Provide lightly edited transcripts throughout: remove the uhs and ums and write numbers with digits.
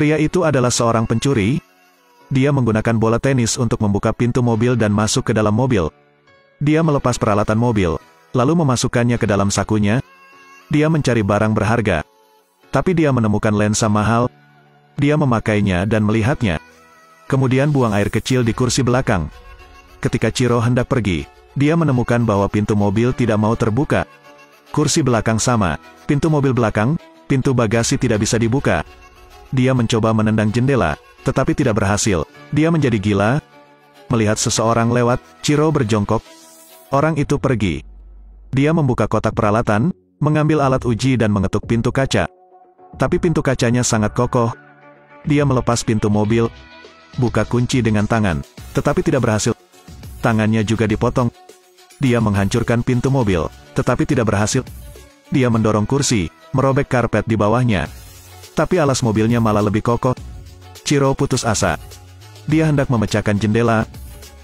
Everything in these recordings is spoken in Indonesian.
Pria itu adalah seorang pencuri. Dia menggunakan bola tenis untuk membuka pintu mobil dan masuk ke dalam mobil. Dia melepas peralatan mobil, lalu memasukkannya ke dalam sakunya. Dia mencari barang berharga. Tapi dia menemukan lensa mahal. Dia memakainya dan melihatnya. Kemudian buang air kecil di kursi belakang. Ketika Chiro hendak pergi, dia menemukan bahwa pintu mobil tidak mau terbuka. Kursi belakang sama, pintu mobil belakang, pintu bagasi tidak bisa dibuka. Dia mencoba menendang jendela, tetapi tidak berhasil. Dia menjadi gila. Melihat seseorang lewat, Chiro berjongkok. Orang itu pergi. Dia membuka kotak peralatan, mengambil alat uji dan mengetuk pintu kaca. Tapi pintu kacanya sangat kokoh. Dia melepas pintu mobil, buka kunci dengan tangan, tetapi tidak berhasil. Tangannya juga dipotong. Dia menghancurkan pintu mobil, tetapi tidak berhasil. Dia mendorong kursi, merobek karpet di bawahnya. Tapi alas mobilnya malah lebih kokoh. Chiro putus asa. Dia hendak memecahkan jendela,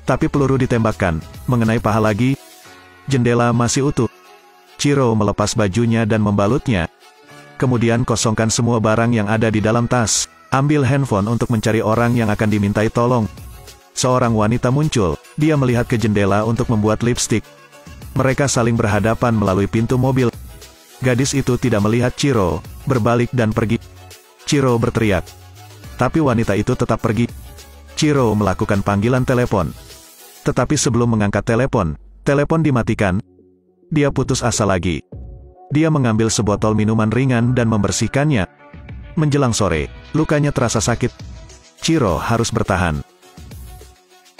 tapi peluru ditembakkan, mengenai paha lagi. Jendela masih utuh. Chiro melepas bajunya dan membalutnya. Kemudian kosongkan semua barang yang ada di dalam tas. Ambil handphone untuk mencari orang yang akan dimintai tolong. Seorang wanita muncul. Dia melihat ke jendela untuk membuat lipstik. Mereka saling berhadapan melalui pintu mobil. Gadis itu tidak melihat Chiro, berbalik dan pergi. Chiro berteriak. Tapi wanita itu tetap pergi. Chiro melakukan panggilan telepon. Tetapi sebelum mengangkat telepon, telepon dimatikan. Dia putus asa lagi. Dia mengambil sebotol minuman ringan dan membersihkannya. Menjelang sore, lukanya terasa sakit. Chiro harus bertahan.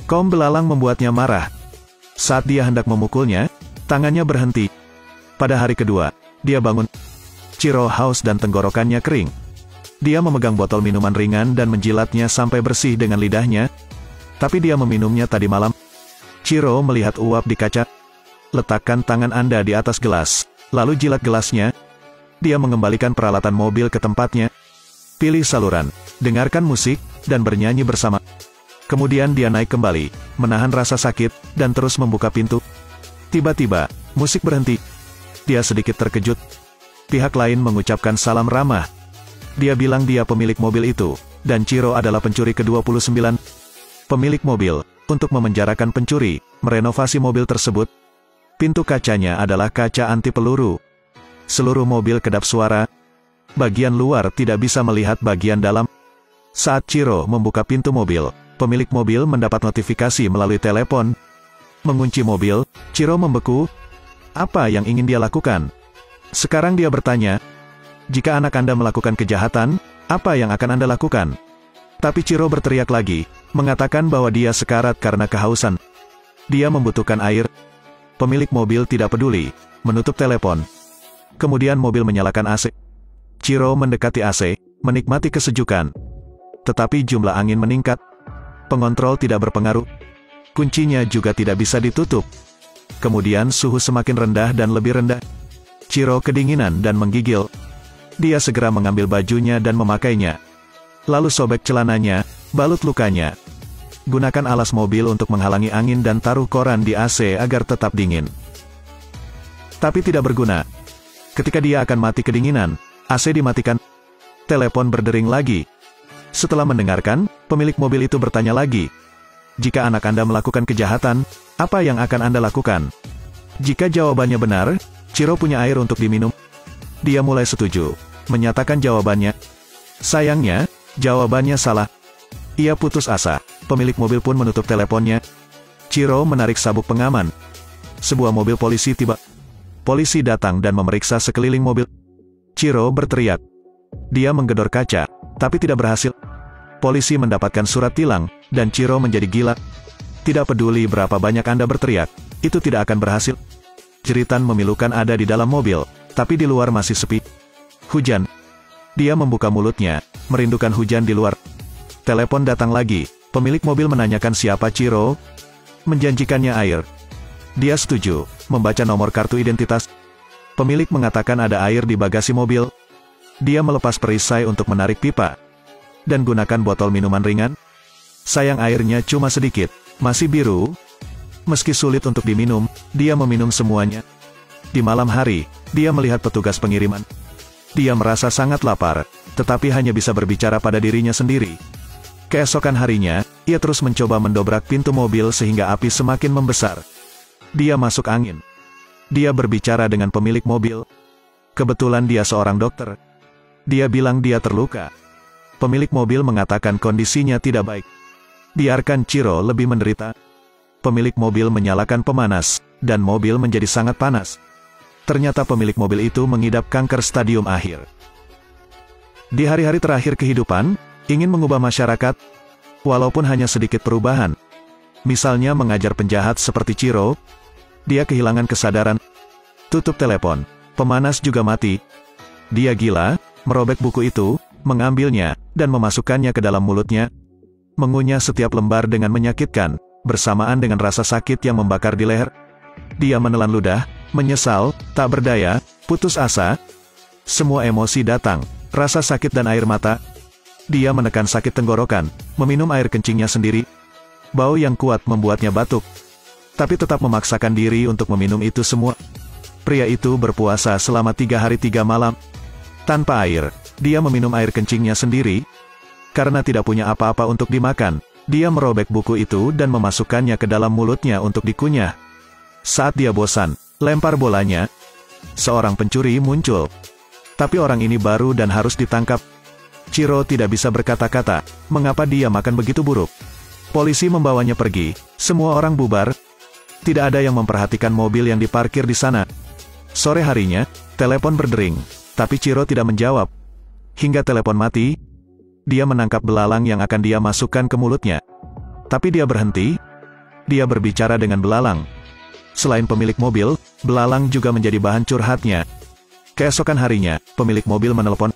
Kom belalang membuatnya marah. Saat dia hendak memukulnya, tangannya berhenti. Pada hari kedua, dia bangun. Chiro haus dan tenggorokannya kering. Dia memegang botol minuman ringan dan menjilatnya sampai bersih dengan lidahnya. Tapi dia meminumnya tadi malam. Chiro melihat uap di kaca. Letakkan tangan Anda di atas gelas, lalu jilat gelasnya. Dia mengembalikan peralatan mobil ke tempatnya. Pilih saluran, dengarkan musik, dan bernyanyi bersama. Kemudian dia naik kembali, menahan rasa sakit, dan terus membuka pintu. Tiba-tiba, musik berhenti. Dia sedikit terkejut. Pihak lain mengucapkan salam ramah. Dia bilang dia pemilik mobil itu, dan Chiro adalah pencuri ke-29. Pemilik mobil, untuk memenjarakan pencuri, merenovasi mobil tersebut. Pintu kacanya adalah kaca anti peluru. Seluruh mobil kedap suara. Bagian luar tidak bisa melihat bagian dalam. Saat Chiro membuka pintu mobil, pemilik mobil mendapat notifikasi melalui telepon. Mengunci mobil, Chiro membeku. Apa yang ingin dia lakukan? Sekarang dia bertanya, jika anak Anda melakukan kejahatan, apa yang akan Anda lakukan? Tapi Chiro berteriak lagi, mengatakan bahwa dia sekarat karena kehausan. Dia membutuhkan air. Pemilik mobil tidak peduli, menutup telepon. Kemudian mobil menyalakan AC. Chiro mendekati AC, menikmati kesejukan. Tetapi jumlah angin meningkat. Pengontrol tidak berpengaruh. Kuncinya juga tidak bisa ditutup. Kemudian suhu semakin rendah dan lebih rendah. Chiro kedinginan dan menggigil. Dia segera mengambil bajunya dan memakainya. Lalu sobek celananya, balut lukanya. Gunakan alas mobil untuk menghalangi angin dan taruh koran di AC agar tetap dingin. Tapi tidak berguna. Ketika dia akan mati kedinginan, AC dimatikan. Telepon berdering lagi. Setelah mendengarkan, pemilik mobil itu bertanya lagi. Jika anak Anda melakukan kejahatan, apa yang akan Anda lakukan? Jika jawabannya benar, Chiro punya air untuk diminum. Dia mulai setuju, menyatakan jawabannya. Sayangnya, jawabannya salah. Ia putus asa. Pemilik mobil pun menutup teleponnya. Chiro menarik sabuk pengaman. Sebuah mobil polisi tiba. Polisi datang dan memeriksa sekeliling mobil. Chiro berteriak. Dia menggedor kaca, tapi tidak berhasil. Polisi mendapatkan surat tilang, dan Chiro menjadi gila. Tidak peduli berapa banyak Anda berteriak, itu tidak akan berhasil. Jeritan memilukan ada di dalam mobil, tapi di luar masih sepi. Hujan. Dia membuka mulutnya, merindukan hujan di luar. Telepon datang lagi. Pemilik mobil menanyakan siapa Chiro. Menjanjikannya air. Dia setuju, membaca nomor kartu identitas. Pemilik mengatakan ada air di bagasi mobil. Dia melepas perisai untuk menarik pipa. Dan gunakan botol minuman ringan. Sayang airnya cuma sedikit, masih biru. Meski sulit untuk diminum, dia meminum semuanya. Di malam hari, dia melihat petugas pengiriman. Dia merasa sangat lapar. tetapi hanya bisa berbicara pada dirinya sendiri. Keesokan harinya, ia terus mencoba mendobrak pintu mobil sehingga api semakin membesar. Dia masuk angin. Dia berbicara dengan pemilik mobil. Kebetulan dia seorang dokter. Dia bilang dia terluka. Pemilik mobil mengatakan kondisinya tidak baik. Biarkan Chiro lebih menderita. Pemilik mobil menyalakan pemanas, dan mobil menjadi sangat panas. Ternyata pemilik mobil itu mengidap kanker stadium akhir. Di hari-hari terakhir kehidupan, ingin mengubah masyarakat, walaupun hanya sedikit perubahan. Misalnya mengajar penjahat seperti Chiro. Dia kehilangan kesadaran. Tutup telepon. Pemanas juga mati. Dia gila, merobek buku itu, mengambilnya, dan memasukkannya ke dalam mulutnya. Mengunyah setiap lembar dengan menyakitkan, bersamaan dengan rasa sakit yang membakar di leher. Dia menelan ludah, menyesal, tak berdaya, putus asa. Semua emosi datang, rasa sakit dan air mata. Dia menekan sakit tenggorokan, meminum air kencingnya sendiri. Bau yang kuat membuatnya batuk. Tapi tetap memaksakan diri untuk meminum itu semua. Pria itu berpuasa selama 3 hari 3 malam. Tanpa air, dia meminum air kencingnya sendiri. Karena tidak punya apa-apa untuk dimakan, dia merobek buku itu dan memasukkannya ke dalam mulutnya untuk dikunyah. Saat dia bosan, lempar bolanya. Seorang pencuri muncul. Tapi orang ini baru dan harus ditangkap. Chiro tidak bisa berkata-kata, mengapa dia makan begitu buruk. Polisi membawanya pergi, semua orang bubar. Tidak ada yang memperhatikan mobil yang diparkir di sana. Sore harinya, telepon berdering, tapi Chiro tidak menjawab. Hingga telepon mati, dia menangkap belalang yang akan dia masukkan ke mulutnya. Tapi dia berhenti. Dia berbicara dengan belalang. Selain pemilik mobil, belalang juga menjadi bahan curhatnya. Keesokan harinya, pemilik mobil menelepon.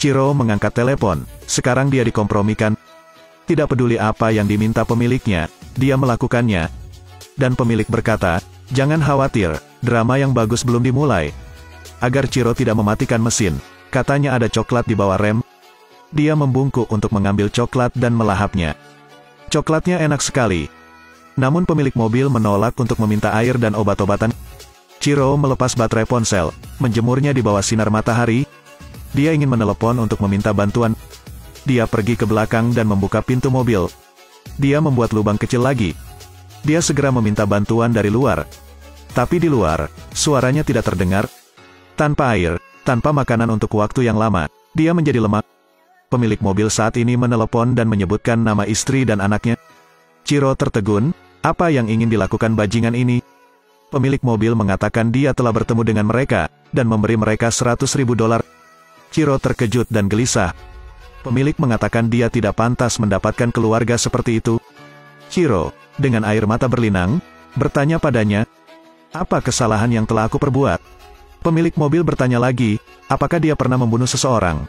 Chiro mengangkat telepon. Sekarang dia dikompromikan. Tidak peduli apa yang diminta pemiliknya, dia melakukannya. Dan pemilik berkata, jangan khawatir, drama yang bagus belum dimulai. Agar Chiro tidak mematikan mesin, katanya ada coklat di bawah rem. Dia membungkuk untuk mengambil coklat dan melahapnya. Coklatnya enak sekali. Namun pemilik mobil menolak untuk meminta air dan obat-obatan. Chiro melepas baterai ponsel, menjemurnya di bawah sinar matahari. Dia ingin menelepon untuk meminta bantuan. Dia pergi ke belakang dan membuka pintu mobil. Dia membuat lubang kecil lagi. Dia segera meminta bantuan dari luar. Tapi di luar, suaranya tidak terdengar. Tanpa air, tanpa makanan untuk waktu yang lama, dia menjadi lemah. Pemilik mobil saat ini menelepon dan menyebutkan nama istri dan anaknya. Chiro tertegun, apa yang ingin dilakukan bajingan ini? Pemilik mobil mengatakan dia telah bertemu dengan mereka, dan memberi mereka $100.000. Chiro terkejut dan gelisah. Pemilik mengatakan dia tidak pantas mendapatkan keluarga seperti itu. Chiro, dengan air mata berlinang, bertanya padanya, apa kesalahan yang telah aku perbuat? Pemilik mobil bertanya lagi, apakah dia pernah membunuh seseorang?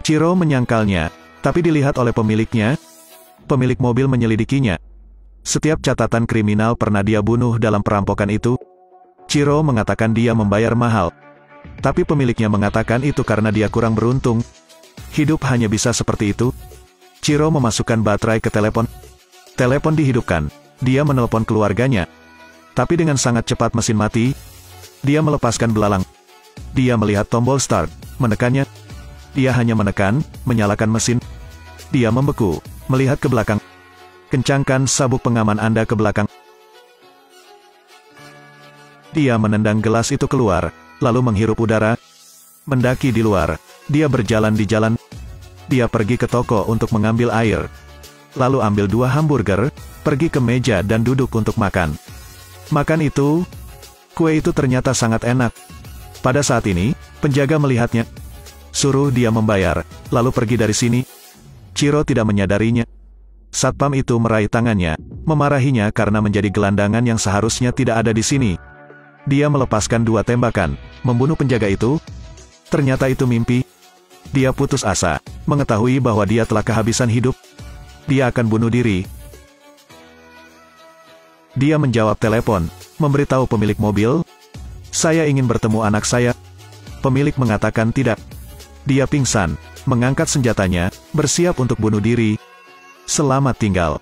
Chiro menyangkalnya, tapi dilihat oleh pemiliknya. Pemilik mobil menyelidikinya. Setiap catatan kriminal pernah dia bunuh dalam perampokan itu. Chiro mengatakan dia membayar mahal. Tapi pemiliknya mengatakan itu karena dia kurang beruntung. Hidup hanya bisa seperti itu. Chiro memasukkan baterai ke telepon. Telepon dihidupkan. Dia menelepon keluarganya. Tapi dengan sangat cepat mesin mati. Dia melepaskan belalang. Dia melihat tombol start, menekannya. Dia hanya menekan, menyalakan mesin. Dia membeku, melihat ke belakang. Kencangkan sabuk pengaman Anda ke belakang. Dia menendang gelas itu keluar, lalu menghirup udara. Mendaki di luar, dia berjalan di jalan. Dia pergi ke toko untuk mengambil air. Lalu ambil 2 hamburger, pergi ke meja dan duduk untuk makan. Makan itu, kue itu ternyata sangat enak. Pada saat ini, penjaga melihatnya. Suruh dia membayar, lalu pergi dari sini. Chiro tidak menyadarinya. Satpam itu meraih tangannya, memarahinya karena menjadi gelandangan yang seharusnya tidak ada di sini. Dia melepaskan 2 tembakan, membunuh penjaga itu. Ternyata itu mimpi. Dia putus asa, mengetahui bahwa dia telah kehabisan hidup. Dia akan bunuh diri. Dia menjawab telepon, memberitahu pemilik mobil, saya ingin bertemu anak saya. Pemilik mengatakan tidak. Dia pingsan, mengangkat senjatanya, bersiap untuk bunuh diri. Selamat tinggal.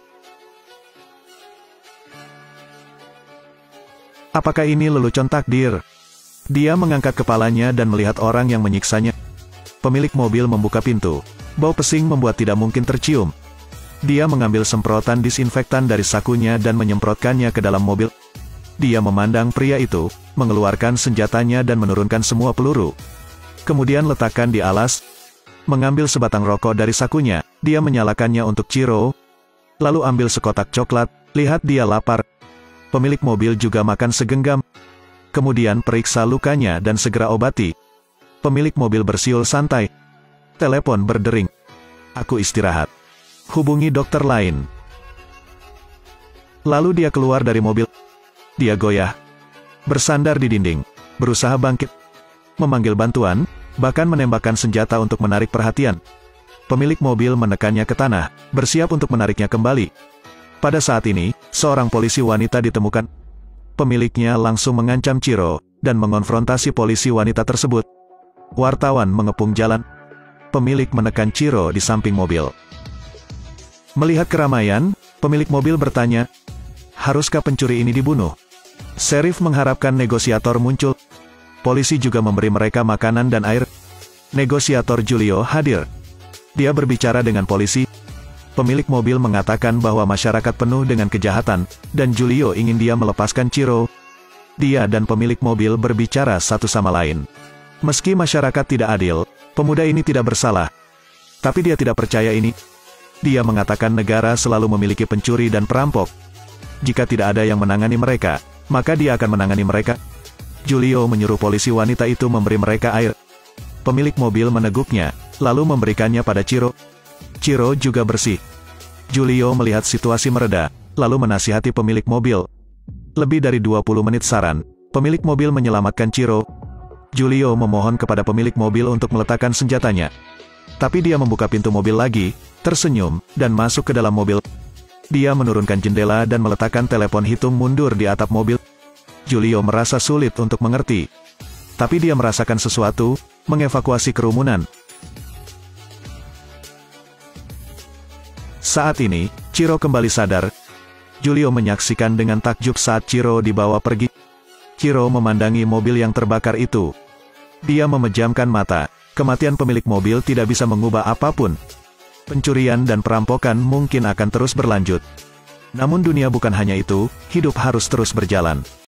Apakah ini lelucon takdir? Dia mengangkat kepalanya dan melihat orang yang menyiksanya. pemilik mobil membuka pintu. Bau pesing membuat tidak mungkin tercium. Dia mengambil semprotan disinfektan dari sakunya dan menyemprotkannya ke dalam mobil. Dia memandang pria itu, mengeluarkan senjatanya dan menurunkan semua peluru. Kemudian letakkan di alas. Mengambil sebatang rokok dari sakunya, dia menyalakannya untuk Chiro. Lalu ambil sekotak coklat, lihat dia lapar. Pemilik mobil juga makan segenggam. Kemudian periksa lukanya dan segera obati. Pemilik mobil bersiul santai. Telepon berdering. Aku istirahat. Hubungi dokter lain. Lalu dia keluar dari mobil. Dia goyah. Bersandar di dinding. Berusaha bangkit. Memanggil bantuan, bahkan menembakkan senjata untuk menarik perhatian. Pemilik mobil menekannya ke tanah, bersiap untuk menariknya kembali. Pada saat ini, seorang polisi wanita ditemukan. Pemiliknya langsung mengancam Chiro, dan mengonfrontasi polisi wanita tersebut. Wartawan mengepung jalan. Pemilik menekan Chiro di samping mobil. Melihat keramaian, pemilik mobil bertanya, haruskah pencuri ini dibunuh? Sheriff mengharapkan negosiator muncul. Polisi juga memberi mereka makanan dan air. Negosiator Julio hadir. Dia berbicara dengan polisi. Pemilik mobil mengatakan bahwa masyarakat penuh dengan kejahatan, dan Julio ingin dia melepaskan Chiro. Dia dan pemilik mobil berbicara satu sama lain. Meski masyarakat tidak adil, pemuda ini tidak bersalah. Tapi dia tidak percaya ini. Dia mengatakan negara selalu memiliki pencuri dan perampok. Jika tidak ada yang menangani mereka, maka dia akan menangani mereka. Julio menyuruh polisi wanita itu memberi mereka air. Pemilik mobil meneguknya, lalu memberikannya pada Chiro. Chiro juga bersih. Julio melihat situasi mereda, lalu menasihati pemilik mobil. Lebih dari 20 menit saran, pemilik mobil menyelamatkan Chiro. Julio memohon kepada pemilik mobil untuk meletakkan senjatanya. Tapi dia membuka pintu mobil lagi, tersenyum, dan masuk ke dalam mobil. Dia menurunkan jendela dan meletakkan telepon hitung mundur di atap mobil. Julio merasa sulit untuk mengerti. Tapi dia merasakan sesuatu, mengevakuasi kerumunan. Saat ini, Chiro kembali sadar. Julio menyaksikan dengan takjub saat Chiro dibawa pergi. Chiro memandangi mobil yang terbakar itu. Dia memejamkan mata. Kematian pemilik mobil tidak bisa mengubah apapun. Pencurian dan perampokan mungkin akan terus berlanjut. Namun dunia bukan hanya itu, hidup harus terus berjalan.